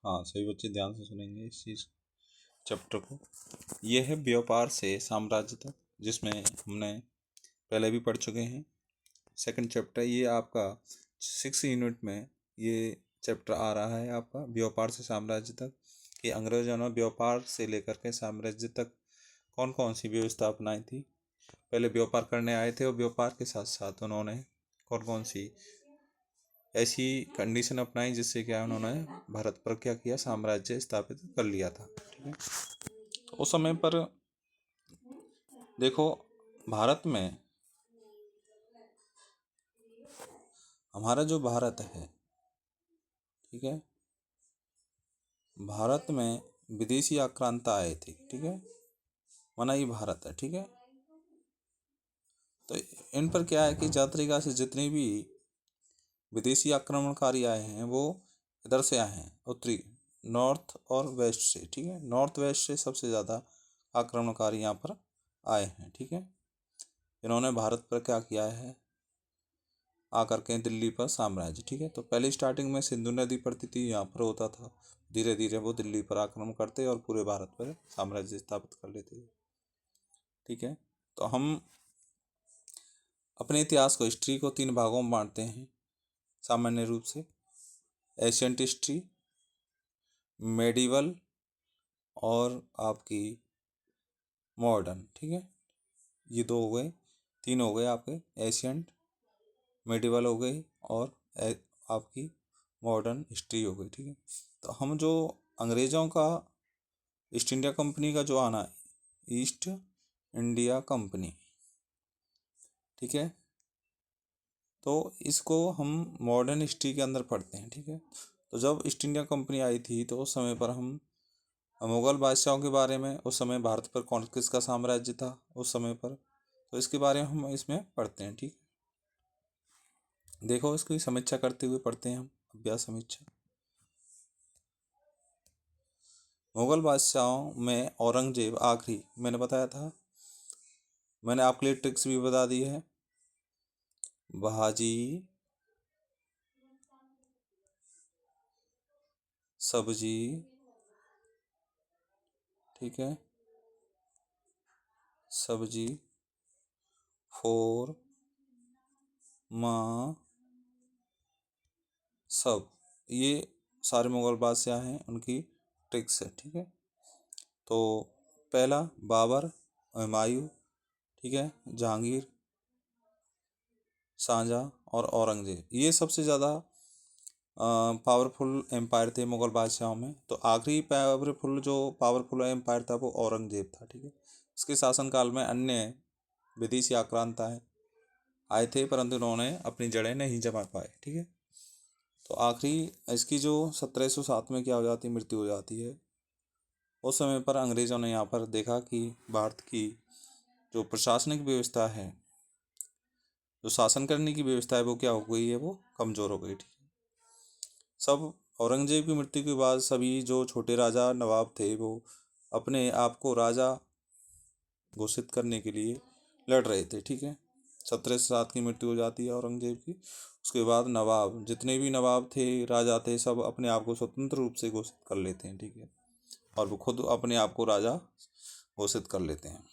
हाँ सभी बच्चे ध्यान से सुनेंगे इस चीज़ चैप्टर को। ये है व्यापार से साम्राज्य तक, जिसमें हमने पहले भी पढ़ चुके हैं। सेकंड चैप्टर ये आपका 6 यूनिट में ये चैप्टर आ रहा है आपका व्यापार से साम्राज्य तक, कि अंग्रेजों ने व्यापार से लेकर के साम्राज्य तक कौन कौन सी व्यवस्था अपनाई थी। पहले व्यापार करने आए थे और व्यापार के साथ साथ उन्होंने कौन कौन सी ऐसी कंडीशन अपनाई जिससे क्या उन्होंने भारत पर क्या किया, साम्राज्य स्थापित कर लिया था। ठीक है, तो उस समय पर देखो भारत में, हमारा जो भारत है, ठीक है, भारत में विदेशी आक्रांता आए थे। ठीक है, माना ये भारत है। ठीक है, तो इन पर क्या है कि यात्रिका से जितने भी विदेशी आक्रमणकारी आए हैं वो इधर से आए हैं, उत्तरी नॉर्थ और वेस्ट से। ठीक है, नॉर्थ वेस्ट से सबसे ज़्यादा आक्रमणकारी यहाँ पर आए हैं। ठीक है, इन्होंने भारत पर क्या किया है, आकर के दिल्ली पर साम्राज्य। ठीक है, तो पहले स्टार्टिंग में सिंधु नदी पड़ती थी, यहाँ पर होता था, धीरे धीरे वो दिल्ली पर आक्रमण करते और पूरे भारत पर साम्राज्य स्थापित कर लेते थे। ठीक है, तो हम अपने इतिहास को, हिस्ट्री को 3 भागों में बांटते हैं सामान्य रूप से। एशियंट हिस्ट्री, मेडिवल और आपकी मॉडर्न। ठीक है, ये 2 हो गए, 3 हो गए आपके, एशियंट, मेडिवल हो गई और आपकी मॉडर्न हिस्ट्री हो गई। ठीक है, तो हम जो अंग्रेज़ों का ईस्ट इंडिया कंपनी का जो आना, ईस्ट इंडिया कंपनी, ठीक है, तो इसको हम मॉडर्न हिस्ट्री के अंदर पढ़ते हैं। ठीक है, तो जब ईस्ट इंडिया कंपनी आई थी तो उस समय पर हम मुग़ल बादशाहों के बारे में, उस समय भारत पर कौन किसका साम्राज्य था उस समय पर, तो इसके बारे में हम इसमें पढ़ते हैं। ठीक है, देखो इसकी समीक्षा करते हुए पढ़ते हैं हम, अभ्यास समीक्षा। मुग़ल बादशाहों में औरंगजेब आखिरी, मैंने बताया था, मैंने आपके लिए ट्रिक्स भी बता दी है। बहाजी, सब्जी, ठीक है, सब्जी, फोर, माँ, सब, ये सारे मुग़ल बादशाह हैं, उनकी ट्रिक्स है। ठीक है, तो पहला बाबर, हुमायूं, ठीक है, जहांगीर, शाहजहाँ और औरंगजेब, ये सबसे ज़्यादा पावरफुल एम्पायर थे मुग़ल बादशाहों में। तो आखिरी पावरफुल एम्पायर था वो औरंगजेब था। ठीक है, इसके शासनकाल में अन्य विदेशी आक्रांत आए थे, परंतु उन्होंने अपनी जड़ें नहीं जमा पाए। ठीक है, तो आखिरी इसकी जो 1707 में क्या हो जाती है, मृत्यु हो जाती है। उस समय पर अंग्रेज़ों ने यहाँ पर देखा कि भारत की जो प्रशासनिक व्यवस्था है, जो शासन करने की व्यवस्था है, वो क्या हो गई है, वो कमज़ोर हो गई। ठीक है, सब औरंगजेब की मृत्यु के बाद सभी जो छोटे राजा नवाब थे वो अपने आप को राजा घोषित करने के लिए लड़ रहे थे। ठीक है, 1707 की मृत्यु हो जाती है औरंगजेब की। उसके बाद नवाब, जितने भी नवाब थे, राजा थे, सब अपने आप को स्वतंत्र रूप से घोषित कर लेते हैं। ठीक है, और वो खुद अपने आप को राजा घोषित कर लेते हैं।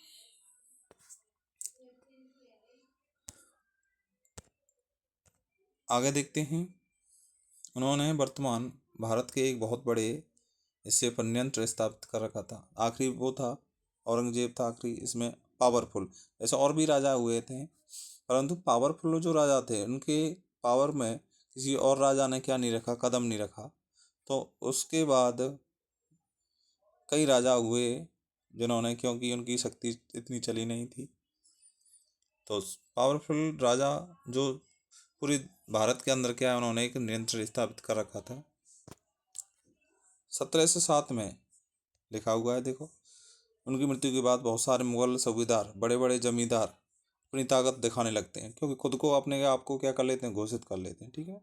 आगे देखते हैं, उन्होंने वर्तमान भारत के एक बहुत बड़े हिस्से पर नियंत्रण स्थापित कर रखा था। आखिरी वो था, औरंगजेब था आखिरी इसमें पावरफुल। ऐसे और भी राजा हुए थे, परंतु पावरफुल जो राजा थे उनके पावर में किसी और राजा ने क्या नहीं रखा, कदम नहीं रखा। तो उसके बाद कई राजा हुए जिन्होंने, क्योंकि उनकी शक्ति इतनी चली नहीं थी, तो पावरफुल राजा जो पूरी भारत के अंदर क्या है, उन्होंने एक नियंत्रण स्थापित कर रखा था। 1707 में लिखा हुआ है, देखो, उनकी मृत्यु के बाद बहुत सारे मुगल सूबेदार, बड़े बड़े जमींदार अपनी ताकत दिखाने लगते हैं, क्योंकि खुद को अपने आप को क्या कर लेते हैं, घोषित कर लेते हैं। ठीक है,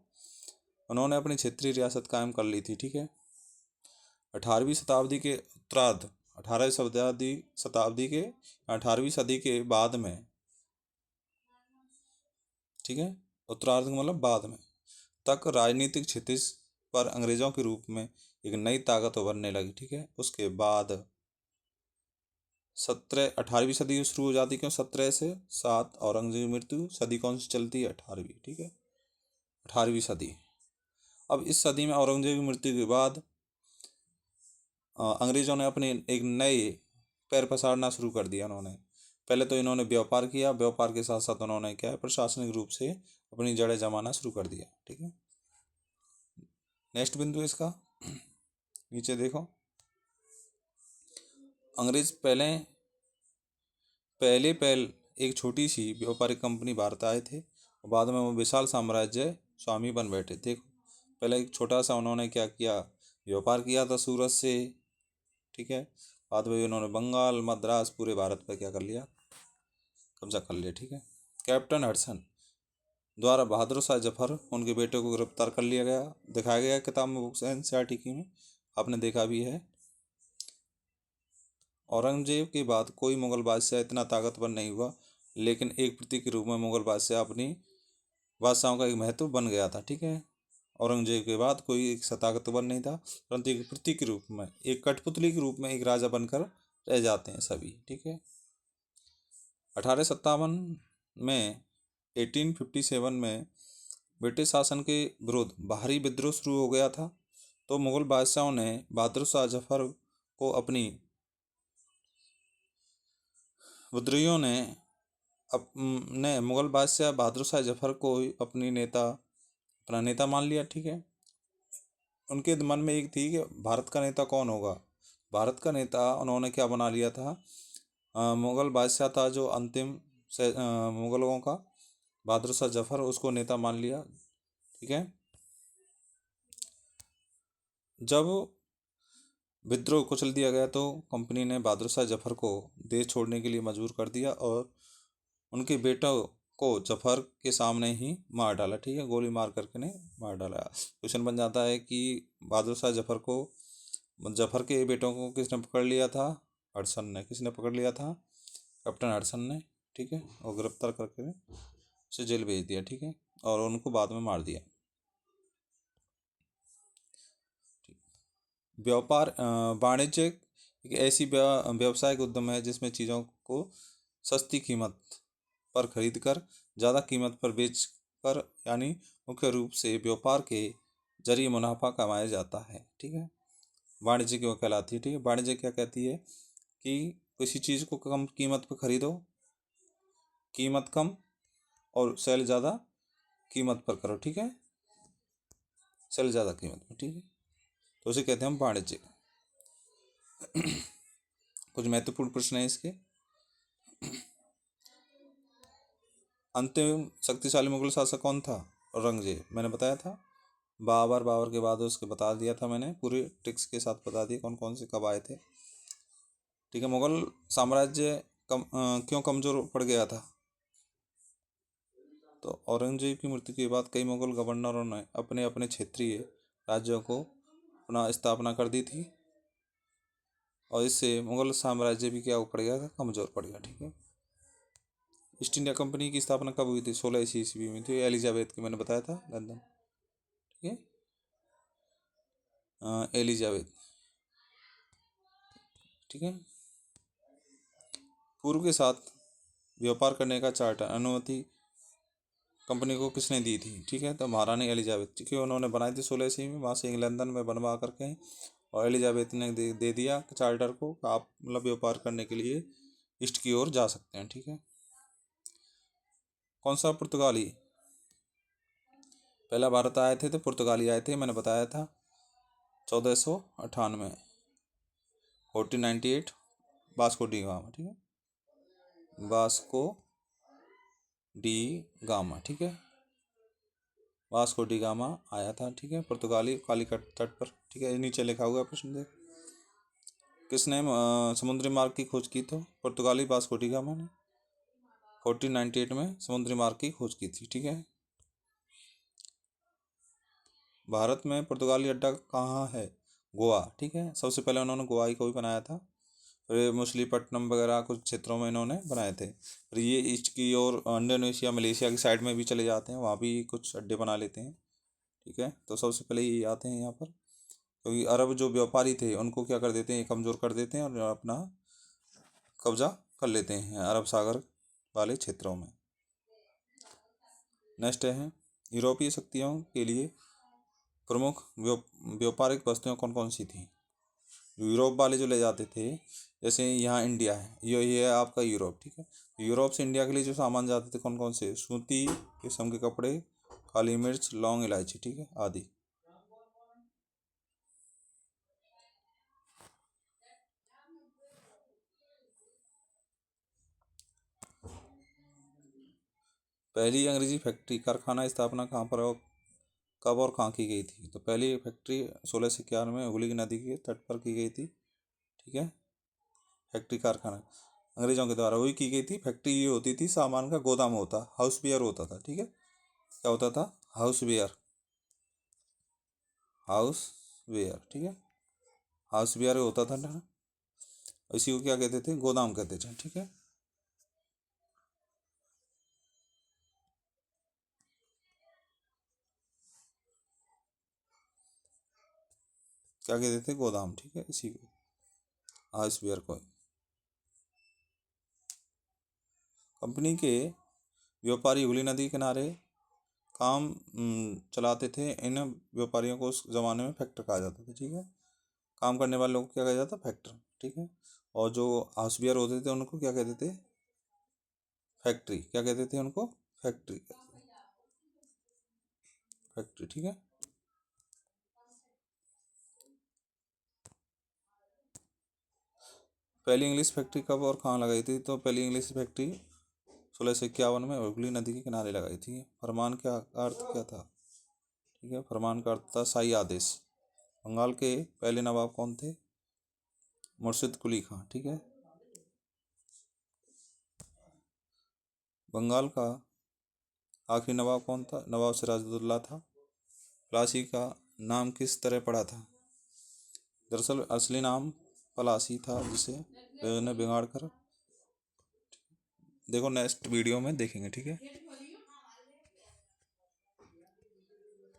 उन्होंने अपनी क्षेत्रीय रियासत कायम कर ली थी। ठीक है, 18वीं शताब्दी के उत्तरार्ध, 18वीं सदी के बाद में, ठीक है, उत्तरार्ध मतलब बाद में तक राजनीतिक क्षितिज पर अंग्रेजों के रूप में एक नई ताकत उभरने लगी। ठीक है, उसके बाद 18वीं सदी शुरू हो जाती, क्यों 17 से 7 औरंगजेब की मृत्यु, सदी कौन सी चलती है 18वीं। ठीक है, 18वीं सदी। अब इस सदी में औरंगजेब की मृत्यु के बाद अंग्रेजों ने अपने एक नए पैर पसारना शुरू कर दिया। उन्होंने पहले तो इन्होंने व्यापार किया, व्यापार के साथ साथ उन्होंने क्या है प्रशासनिक रूप से अपनी जड़ें जमाना शुरू कर दिया। ठीक है, नेक्स्ट बिंदु इसका नीचे देखो। अंग्रेज पहले एक छोटी सी व्यापारिक कंपनी भारत आए थे और बाद में वो विशाल साम्राज्य स्वामी बन बैठे। देखो, पहले एक छोटा सा उन्होंने क्या किया, व्यापार किया था सूरत से। ठीक है, बाद में उन्होंने बंगाल, मद्रास, पूरे भारत पर क्या कर लिया, कब्जा कर लिया। ठीक है, कैप्टन हडसन द्वारा बहादुर शाह जफर उनके बेटे को गिरफ्तार कर लिया गया, दिखाया गया किताब में, बुक्स एनसीईआरटी की में आपने देखा भी है। औरंगजेब के बाद कोई मुगल बादशाह इतना ताकतवर नहीं हुआ, लेकिन एक प्रतीक के रूप में मुगल बादशाह अपनी बादशाहों का एक महत्व बन गया था। ठीक है, औरंगजेब के बाद कोई एक ताकतवर नहीं था, परंतु एक प्रतीक के रूप में, एक कठपुतली के रूप में एक राजा बनकर रह जाते हैं सभी। ठीक है, 1857 में 1857 में ब्रिटिश शासन के विरुद्ध भारी विद्रोह शुरू हो गया था। तो मुगल बादशाहों ने बहादुर शाह जफर को विद्रोहियों ने अपने मुगल बादशाह बहादुर शाह जफर को अपना नेता मान लिया। ठीक है, उनके मन में एक थी कि भारत का नेता कौन होगा। भारत का नेता उन्होंने क्या बना लिया था, मुगल बादशाह था जो अंतिम से मुगलों का, बहादुर शाह जफर, उसको नेता मान लिया। ठीक है, जब विद्रोह कुचल दिया गया तो कंपनी ने बहादुर शाह जफर को देश छोड़ने के लिए मजबूर कर दिया और उनके बेटों को जफर के सामने ही मार डाला। ठीक है, गोली मार करके ने मार डाला। क्वेश्चन बन जाता है कि बहादुर शाह जफर के बेटों को किसने पकड़ लिया था, हडसन ने। किसने पकड़ लिया था, कैप्टन हडसन ने। ठीक है, और गिरफ्तार करके उसे जेल भेज दिया। ठीक है, और उनको बाद में मार दिया। व्यापार वाणिज्य एक ऐसी व्यावसायिक उद्यम है जिसमें चीज़ों को सस्ती कीमत पर खरीद कर ज़्यादा कीमत पर बेच कर, यानी मुख्य रूप से व्यापार के जरिए मुनाफा कमाया जाता है। ठीक है, वाणिज्य क्यों कहलाती है। ठीक है, वाणिज्य क्या कहती है कि किसी चीज़ को कम कीमत पर खरीदो, कीमत कम, और सेल ज़्यादा कीमत पर करो। ठीक है, सेल ज़्यादा कीमत पर। ठीक है, तो उसे कहते हैं हम वाणिज्य। कुछ महत्वपूर्ण प्रश्न है इसके। अंतिम शक्तिशाली मुगल शासक कौन था, औरंगजेब। मैंने बताया था। बाबर के बाद उसके बता दिया था मैंने, पूरी ट्रिक्स के साथ बता दिया कौन कौन से कब आए थे। ठीक है, मुगल साम्राज्य क्यों कमजोर पड़ गया था। तो औरंगजेब की मृत्यु के बाद कई मुगल गवर्नरों ने अपने अपने क्षेत्रीय राज्यों को पुनः स्थापना कर दी थी और इससे मुगल साम्राज्य भी क्या पड़ गया था, कमजोर पड़ गया। ठीक है, ईस्ट इंडिया कंपनी की स्थापना कब हुई थी, 16 ईस्वी में थी, एलिजाबेथ की, मैंने बताया था, लंदन। ठीक है, एलिजाबेथ। ठीक है, पूर्व के साथ व्यापार करने का चार्टर अनुमति कंपनी को किसने दी थी। ठीक है, तो महारानी एलिजाबेथ, क्योंकि उन्होंने बनाई थी 16 ईस्वी में, वहाँ से लंदन में बनवा करके, और एलिजाबेथ ने दे दिया चार्टर को, आप मतलब व्यापार करने के लिए ईस्ट की ओर जा सकते हैं। ठीक है, कौन सा पुर्तगाली पहला भारत आए थे, तो पुर्तगाली आए थे, मैंने बताया था 1498, 1498, वास्को डी गामा। ठीक है, वास्को डी गामा। ठीक है, वास्को डी गामा आया था। ठीक है, पुर्तगाली कालीकट तट पर। ठीक है, नीचे लिखा हुआ प्रश्न देख, किसने समुद्री मार्ग की खोज की, तो पुर्तगाली वास्को डी गामा ने 1498 में समुद्री मार्ग की खोज की थी। ठीक है, भारत में पुर्तगाली अड्डा कहाँ है, गोवा। ठीक है, सबसे पहले उन्होंने गोवा ही को भी बनाया था, फिर मछलीपट्टनम वगैरह कुछ क्षेत्रों में इन्होंने बनाए थे। फिर ये ईस्ट की और इंडोनेशिया, मलेशिया की साइड में भी चले जाते हैं, वहाँ भी कुछ अड्डे बना लेते हैं। ठीक है। तो सबसे पहले ये आते हैं यहाँ पर, क्योंकि अरब जो व्यापारी थे उनको क्या कर देते हैं, कमज़ोर कर देते हैं और अपना कब्जा कर लेते हैं अरब सागर वाले क्षेत्रों में। नेक्स्ट है, यूरोपीय शक्तियों के लिए प्रमुख व्यापारिक वस्तुएं कौन कौन सी थी। यूरोप वाले जो ले जाते थे, जैसे यहाँ इंडिया है, ये है आपका यूरोप, ठीक है। यूरोप से इंडिया के लिए जो सामान जाते थे कौन कौन से, सूती किस्म के कपड़े, काली मिर्च, लौंग, इलायची, ठीक है, आदि। पहली अंग्रेजी फैक्ट्री कारखाना स्थापना कहाँ पर और कब और कहाँ की गई थी। तो पहली फैक्ट्री 1691 में हुगली नदी के तट पर की गई थी, ठीक है। फैक्ट्री कारखाना अंग्रेजों के द्वारा वही की गई थी। फैक्ट्री ये होती थी, सामान का गोदाम होता, हाउस बियर होता था, ठीक है। क्या होता था, हाउस बियर, हाउस बियर, ठीक है, हाउस बियर होता था ना। इसी को क्या कहते थे, गोदाम कहते थे, ठीक है। क्या कहते थे, गोदाम, ठीक है, इसी को हाउस बियर को। कंपनी के व्यापारी हुगली नदी के किनारे काम चलाते थे। इन व्यापारियों को उस ज़माने में फैक्टर कहा जाता था, ठीक है। काम करने वाले लोगों को क्या कहा जाता, फैक्टर, ठीक है। और जो हाउस बियर होते थे उनको क्या कहते थे, फैक्ट्री, क्या कहते थे उनको, फैक्ट्री, फैक्ट्री, ठीक है। पहली इंग्लिश फैक्ट्री कब और कहाँ लगाई थी। तो पहली इंग्लिश फैक्ट्री 1651 में हुगली नदी के किनारे लगाई थी। फरमान का अर्थ क्या था, ठीक है। फरमान का अर्थ था शाही आदेश। बंगाल के पहले नवाब कौन थे, मुर्शिद कुली खां, ठीक है। बंगाल का आखिरी नवाब कौन था, नवाब सिराजुद्दौला था। प्लासी का नाम किस तरह पड़ा था। दरअसल असली नाम पलासी था, जिसे ने बिगाड़ कर, देखो नेक्स्ट वीडियो में देखेंगे, ठीक है।